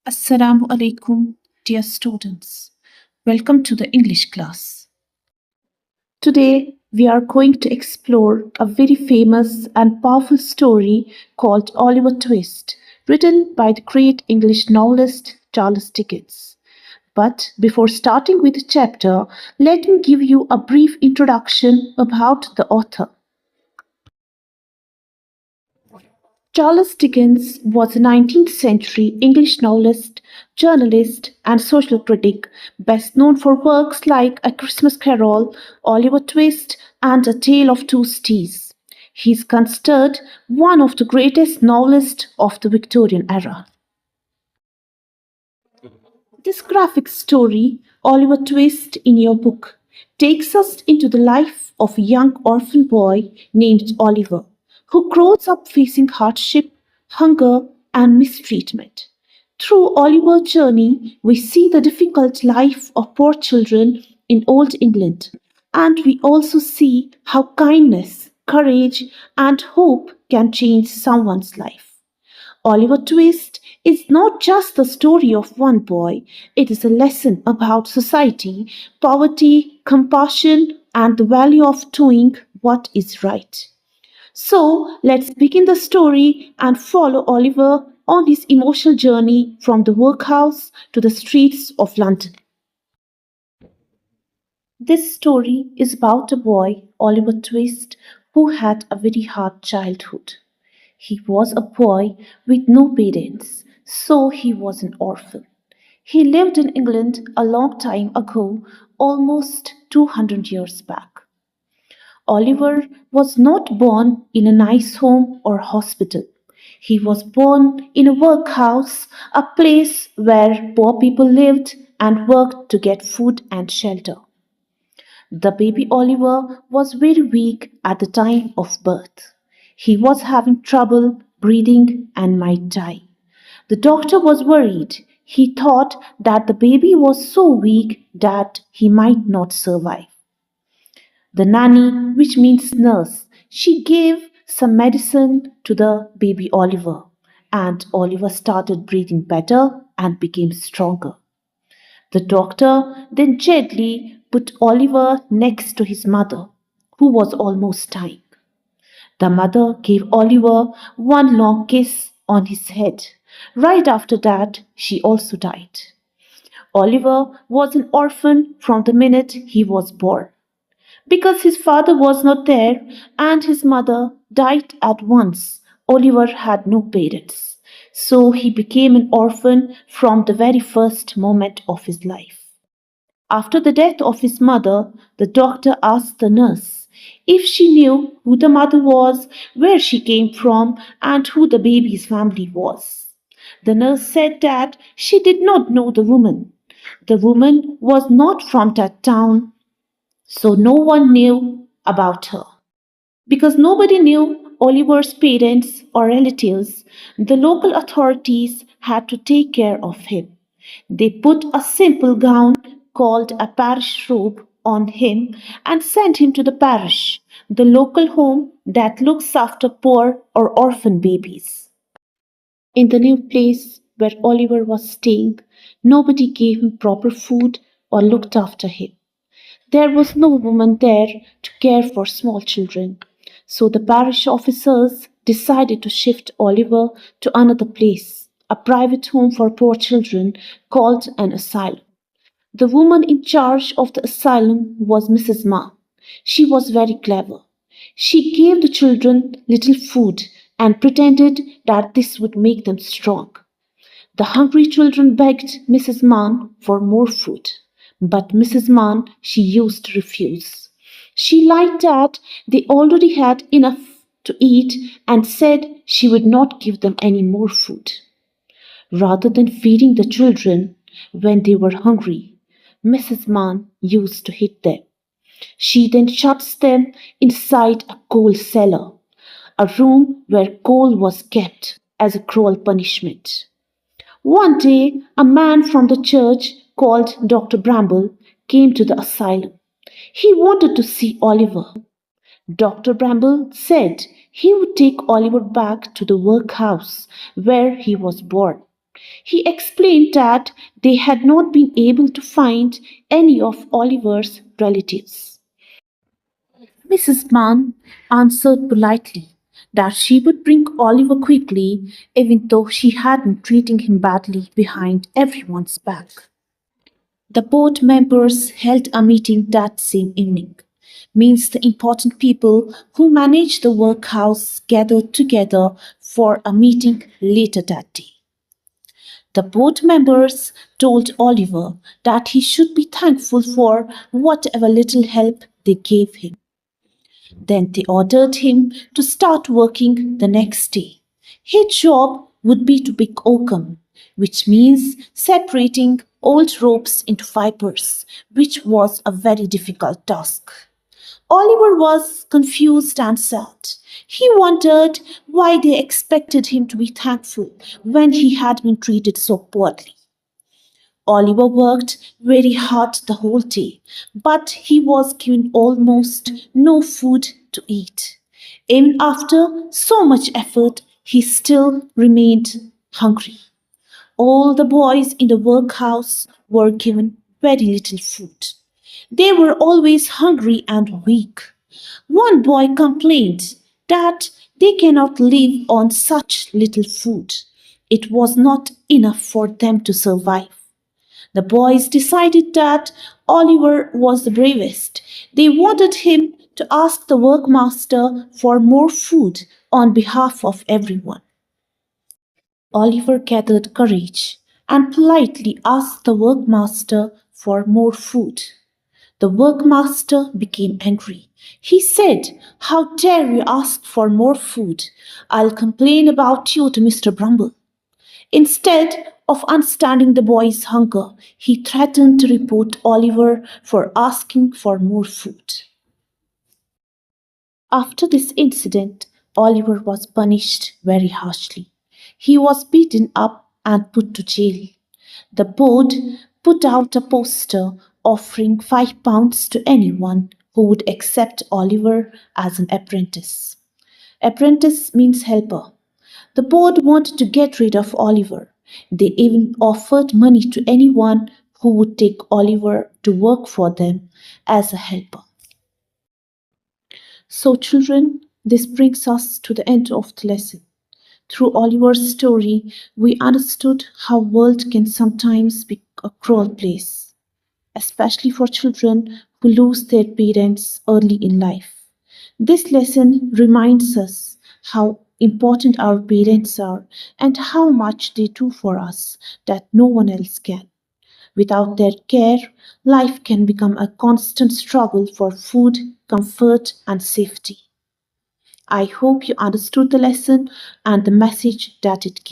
Assalamu alaikum, dear students. Welcome to the English class. Today, we are going to explore a very famous and powerful story called Oliver Twist, written by the great English novelist Charles Dickens. But before starting with the chapter, let me give you a brief introduction about the author. Charles Dickens was a 19th century English novelist, journalist, and social critic, best known for works like A Christmas Carol, Oliver Twist, and A Tale of Two Cities. He is considered one of the greatest novelists of the Victorian era. This graphic story, Oliver Twist in your book, takes us into the life of a young orphan boy named Oliver, who grows up facing hardship, hunger, and mistreatment. Through Oliver's journey, we see the difficult life of poor children in Old England, and we also see how kindness, courage, and hope can change someone's life. Oliver Twist is not just the story of one boy, it is a lesson about society, poverty, compassion, and the value of doing what is right. So, let's begin the story and follow Oliver on his emotional journey from the workhouse to the streets of London. This story is about a boy, Oliver Twist, who had a very hard childhood. He was a boy with no parents, so he was an orphan. He lived in England a long time ago, almost 200 years back. Oliver was not born in a nice home or hospital. He was born in a workhouse, a place where poor people lived and worked to get food and shelter. The baby Oliver was very weak at the time of birth. He was having trouble breathing and might die. The doctor was worried. He thought that the baby was so weak that he might not survive. The nanny, which means nurse, she gave some medicine to the baby Oliver, and Oliver started breathing better and became stronger. The doctor then gently put Oliver next to his mother, who was almost dying. The mother gave Oliver one long kiss on his head. Right after that, she also died. Oliver was an orphan from the minute he was born. Because his father was not there and his mother died at once, Oliver had no parents. So he became an orphan from the very first moment of his life. After the death of his mother, the doctor asked the nurse if she knew who the mother was, where she came from, and who the baby's family was. The nurse said that she did not know the woman. The woman was not from that town, so no one knew about her. Because nobody knew Oliver's parents or relatives, the local authorities had to take care of him. They put a simple gown called a parish robe on him and sent him to the parish, the local home that looks after poor or orphan babies. In the new place where Oliver was staying, nobody gave him proper food or looked after him. There was no woman there to care for small children, so the parish officers decided to shift Oliver to another place, a private home for poor children called an asylum. The woman in charge of the asylum was Mrs. Ma. She was very clever. She gave the children little food and pretended that this would make them strong. The hungry children begged Mrs. Mann for more food, but Mrs. Mann she used to refuse. She lied that they already had enough to eat and said she would not give them any more food. Rather than feeding the children when they were hungry, Mrs. Mann used to hit them. She then shuts them inside a coal cellar, a room where coal was kept as a cruel punishment. One day, a man from the church called Dr. Bramble came to the asylum. He wanted to see Oliver. Dr. Bramble said he would take Oliver back to the workhouse where he was born. He explained that they had not been able to find any of Oliver's relatives. Mrs. Mann answered politely that she would bring Oliver quickly, even though she had been treating him badly behind everyone's back. The board members held a meeting that same evening. Means the important people who manage the workhouse gathered together for a meeting later that day. The board members told Oliver that he should be thankful for whatever little help they gave him. Then they ordered him to start working the next day. His job would be to pick oakum, which means separating old ropes into fibers, which was a very difficult task. Oliver was confused and sad. He wondered why they expected him to be thankful when he had been treated so poorly. Oliver worked very hard the whole day, but he was given almost no food to eat. Even after so much effort, he still remained hungry. All the boys in the workhouse were given very little food. They were always hungry and weak. One boy complained that they cannot live on such little food. It was not enough for them to survive. The boys decided that Oliver was the bravest. They wanted him to ask the workmaster for more food on behalf of everyone. Oliver gathered courage and politely asked the workmaster for more food. The workmaster became angry. He said, "How dare you ask for more food? I'll complain about you to Mr. Brumble." Instead of understanding the boy's hunger, he threatened to report Oliver for asking for more food. After this incident, Oliver was punished very harshly. He was beaten up and put to jail. The board put out a poster offering £5 to anyone who would accept Oliver as an apprentice. Apprentice means helper. The board wanted to get rid of Oliver. They even offered money to anyone who would take Oliver to work for them as a helper. So, children, this brings us to the end of the lesson. Through Oliver's story, we understood how world can sometimes be a cruel place, especially for children who lose their parents early in life. This lesson reminds us how important our parents are and how much they do for us that no one else can. Without their care, life can become a constant struggle for food, comfort, and safety. I hope you understood the lesson and the message that it gave.